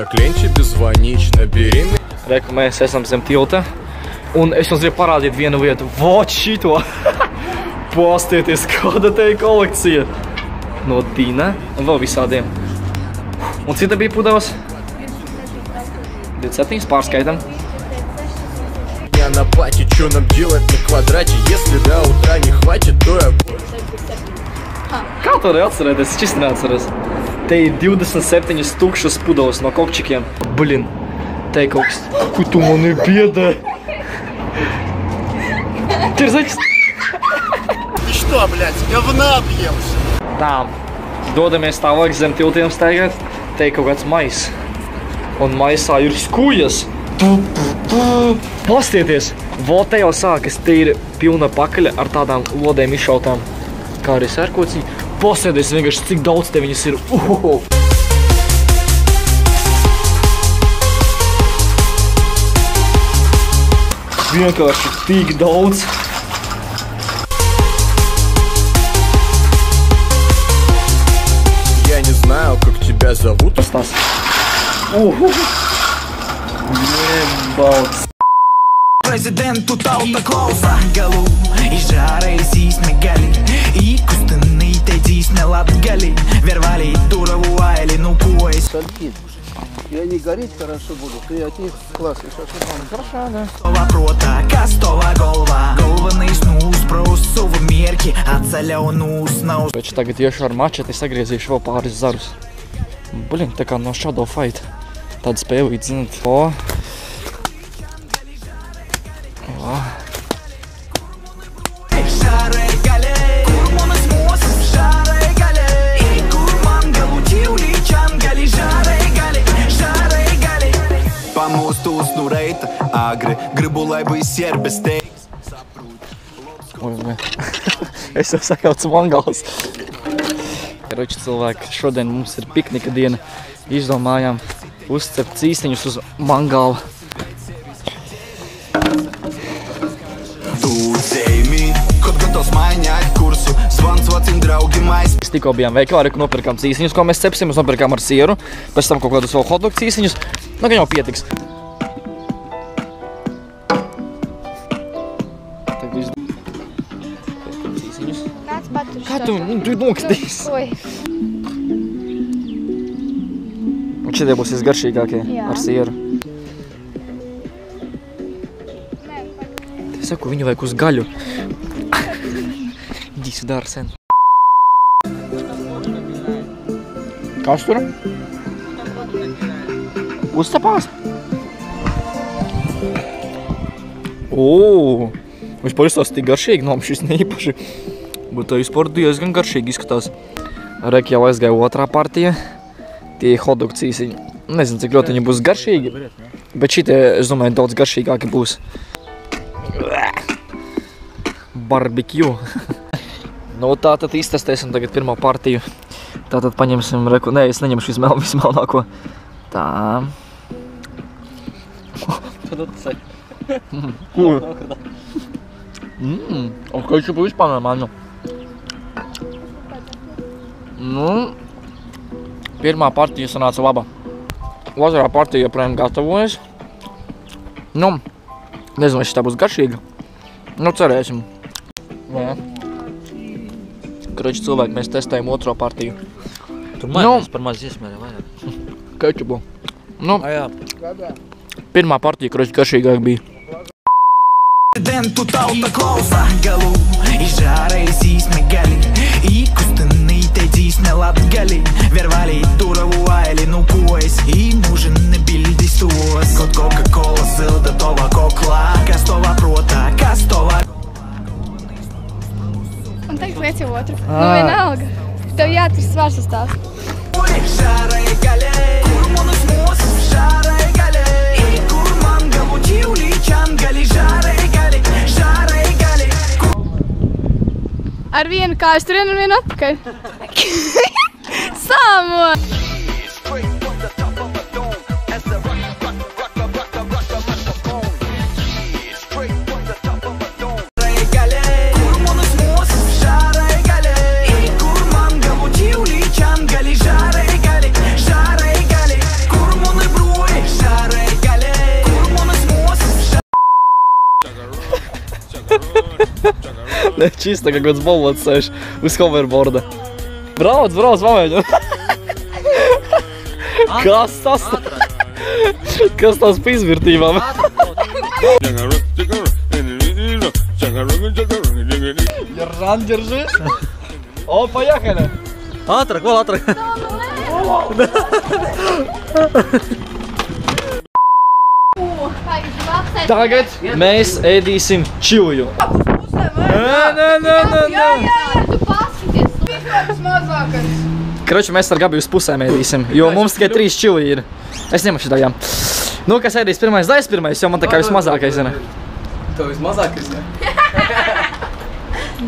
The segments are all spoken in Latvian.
Так lien тебе звонить, naberi. Reku, mēs esam zem tilta. Un es jums gribu parādīt vienu vietu. Vot šito! Pastieties, kāda te kolekcija. No Dina un vēl visādiem. Un cita bija pudavas? 27 pārskaitam. Я на пати, что нам делать на квадрате? Если до утра не хватит, то я... Kā tu vari atcerēties? Es čist neatceros. Te ir 27 tukšas pudavas no kokčikiem. Blin, te ir kaut kas... Ko tu mani biedē? Tirzaķis? Что, блядь, говна объелся? Tā, dodamies tālāk zem tiltiem staigāt. Te ir kaut kāds mais. Un maisā ir skujas. Pastieties! Vēl te jau sākas, te ir pilna pakaļa ar tādām lodēm izšautām. Kā arī sērkociņi. Pastieties vienkārši, cik daudz te viņas ir. Vienkārši tik daudz. Я не знаю, как тебя зовут. Stas. Jebauts. Президенту tauta klausa galu, izžāreiz izmegali, īkustenī teidzīs nelatgali, vervalī turavu aili, nu ko es. И они гореть хорошо будут, и от них классный шашлык. Хорошо, да. Tova prota, kas tova golva, galvenais nūspraus savu mierki, atceļau nūsnaus. Pēc tagad iešu ar mačeti, sagriezīšu vēl pāris zarus. Blin, tā kā no Shadow Fight. Tāda spēlīt, zināt. Pamostos no reita, agri, gribu, lai bija sierbes teiks. Es jau sakaucu mangals. Karoči cilvēki, šodien mums ir piknika diena. Izdomājām uzcept cīstiņus uz mangāla. Tu dzēmi, kaut gatavs maiņāt kursu, zvans vecim draugim aiz. Mēs tikko bijām veikalā, reku nopirkām cīstiņus, ko mēs cepsim. Mēs nopirkām ar sieru, pēc tam kaut kādus vēl hotdog cīstiņus. Nu, gan jau pietiks. Tagad viss... Cīsiņus. Nāc patur Kā tu nokstīs? Oi. Un šitie būs visgaršīgākie ar sieru. Es saku, viņu vajag uz gaļu. Ģis dara sen. Kas tur? Uzcepās? Vispār izstās tik garšīgi, no šis neīpaši. Bet tā vispār diezgan garšīgi izskatās. Rek jau aizgāja otrā partija. Tie hotdog cīsiņi. Nezinu, cik ļoti viņi būs garšīgi. Bet šitie, es domāju, daudz garšīgāki būs. Barbecue. Nu, tātad iztestēsim tagad pirmo partiju. Tātad paņemsim reku. Nē, es neņemšu vismelnāko. Tā. Tad atsai. Kur? Ketčupu vispār normāli. Nu, pirmā partija sanāca laba. Otrā partija joprojām gatavojas. Nu, nezinu, vai šitā būs garšīga. Nu, cerēsim. Jā. Kroči cilvēki, mēs testējam otro partiju. Tur maļās par maz iesmērē vairāk. Ketčupu. Nu, Jā. pirmā partija, kroči, garšīgāk bija. Президенту tauta klausa galu, izžāreiz izmegali, īkustenī teidzīs nelatgali, vervalī turavu aili, nu ko es īmuži nebildis tos. Kaut Coca-Cola silda tova koklā, kas tova protā, kas tova... Un tagad liec jau otru. Nu, vienalga. Tev jāatris svars uz tās. Žārai gaļai, kur manas mūsas žārai gaļai, kur man galu ķīvlīčan gali žārai gali, žārai gali. Ar vienu kāju turien un vienu atpakaļ. Sāmo! Kur man galu ķīvlīčan gali žārai gali, žārai gali, kur man Čista, kā kāds bolots sēž uz hoverboarda. Brauc, mamēņu. Kas tas? Kas tas pa izvirtībām? Держан, держи. О, поехали. Ātrāk, vēl ātrāk. Tagad mēs ēdīsim čilju. Kroči, mēs ar Gabi uz pusēm ēdīsim, jo mums tikai 3 čilji ir. Es ņemu šitājām. Nu, kas ēdīs pirmais? Dais pirmais, jo man tā kā vismazākais, zina. Tev vismazākais, ne?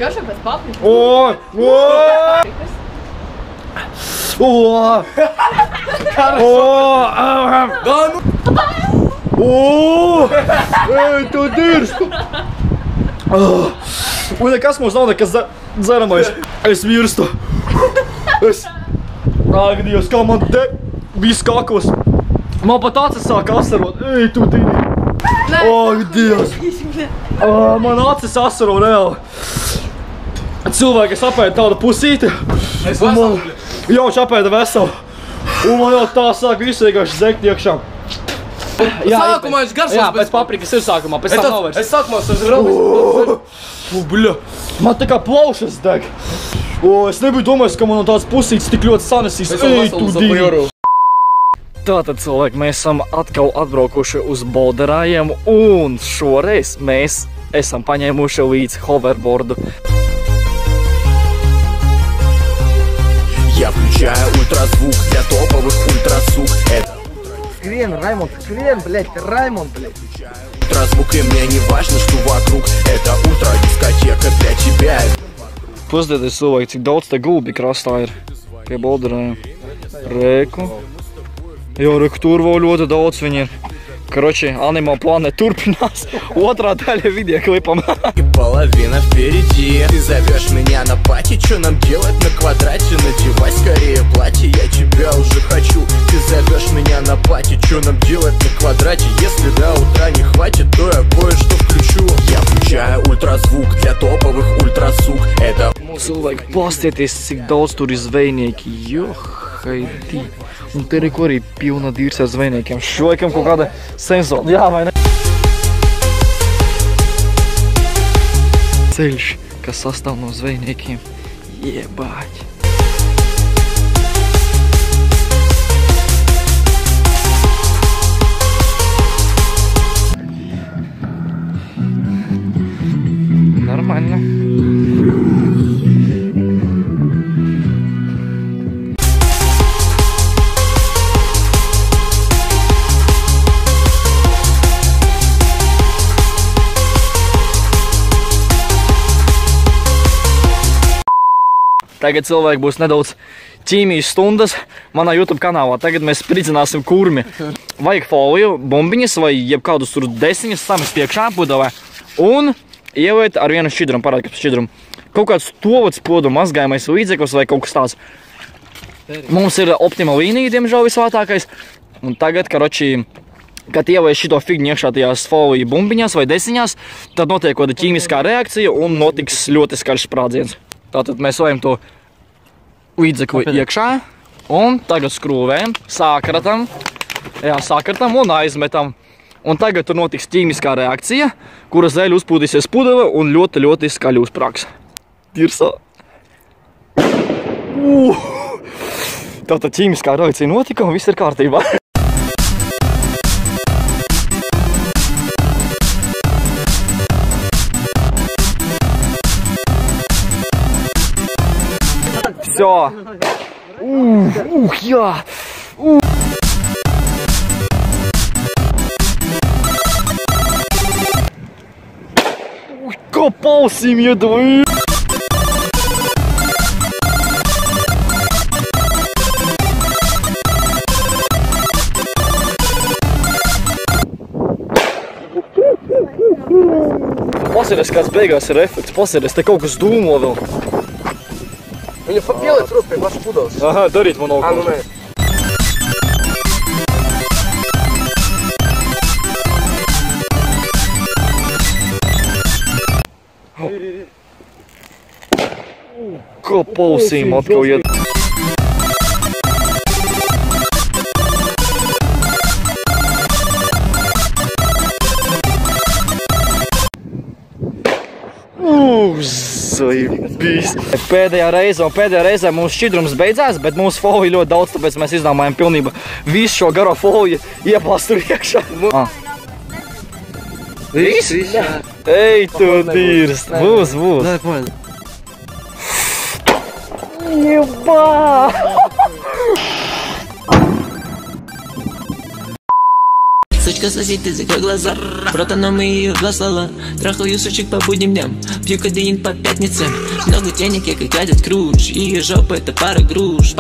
Garšo pēc paprikas. Ej, tu dirst! Un nekas mums nav nekas dzeramais. Es mirstu. Ak, Dievs, kā man te viss kakos. Man pat acis sāk asarot. Ej, tu diri. Ak, Dievs. Man acis asaro reāli. Cilvēki, es apēdu tādu pusīti. Jauč apēda veselu. Un man jau tā sāk visu vienkārši zekt iekšā. Sākumā viņš garšos jā, pēc paprikas ir sākumā, pēc tam nav vairs. Es sākumā tas bļa. Man tā kā plaušas deg. Es nebiju domājis, ka man no tāds pusītis tik ļoti sanesīs. Ej, tu divi. Tātad, cilvēki, mēs esam atkal atbraukuši uz boulderājiem un šoreiz mēs esam paņēmuši līdz hoverboardu. Я включаю ультразвук для топовых ультразвук. Это Хрен, Раймонд, хрен, блядь, Раймонд, блядь. ультразвук, и мне не важно, что вокруг. Это ультра-дискотека для тебя. Paskatieties, cilvēki, cik daudz te gulbi krastā ir pie boulderājiem. Reku. Jo, reku, tur vēl ļoti daudz viņi ir. Короче, Animal Planet turpinās. Otrā daļa video klipam. И половина впереди. Ты зовешь меня на пати, что нам делать на квадрате? Надевай скорее платье, я тебя уже хочу. Ты зовешь меня на пати, что нам делать на квадрате? Если до утра не хватит, то я кое-что включу. Я включаю ультразвук для топовых ультразвук. Это Cilvēki, pastieties, cik daudz tur ir zvejnieki. Johaidī. Un te reku arī pilna dīrs ar zvejniekiem. Šoikam kaut kāda sensora. Jā, vai ne? Ceļš, kas sastāv no zvejniekiem. Jebāķi. Нормально. Tagad cilvēki būs nedaudz ķīmijas stundas manā YouTube kanālā. Tagad mēs spridzināsim kurmi. Vajag foliju, bumbiņas vai jebkādus tur desiņas samest iekšā pudavē un ieliet ar vienu šķidrumu, parādi, kas šķidrumu. Kaut kāds tovots podu mazgājamais līdzeklis vai kaut kas tāds. Mums ir Optima līnija, diemžēl visvētākais. Un tagad, karoči, kad ieliet šito figņu iekšā tajās foliju bumbiņās vai desiņās, tad notiek kāda ķīmiskā reakcija un notiks ļoti skaļš sprādziens. Tātad mēs lejam to līdzekli iekšā un tagad skrūvējam, sākratam un aizmetam. Un tagad tur notiks ķīmiskā reakcija, kuras dēļ uzpūdīsies pudava un ļoti, ļoti skaļi uzsprāgs. Tirsā. Tātad ķīmiskā reakcija notika un viss ir kārtībā. Всё. Я. Копал семью двоих. Pasēries, kāds beigās ir efekts. Pasēries, te kaut kas dūmo vēl. Viņa pieliec roku pie paša pudeles. Aha, darīt man okolo. Nu nē. Ko pausīm atkal iet. Zaibīs. Pēdējā reizē mūsu šķidrums beidzās, bet mūsu folija ļoti daudz, tāpēc mēs izdomājam pilnībā visu šo garo foliju iepāst tur iekšā. Viss? Ej, tu dīrs. Būs. Дай понял. Ебā! Сучка сосед, ты закрой глаза. Братаном ее глазала. Трахаю сучек по будним дням. Пью кадеин по пятницам. Много денег, я как гадят круж. Ее жопа это пара груш.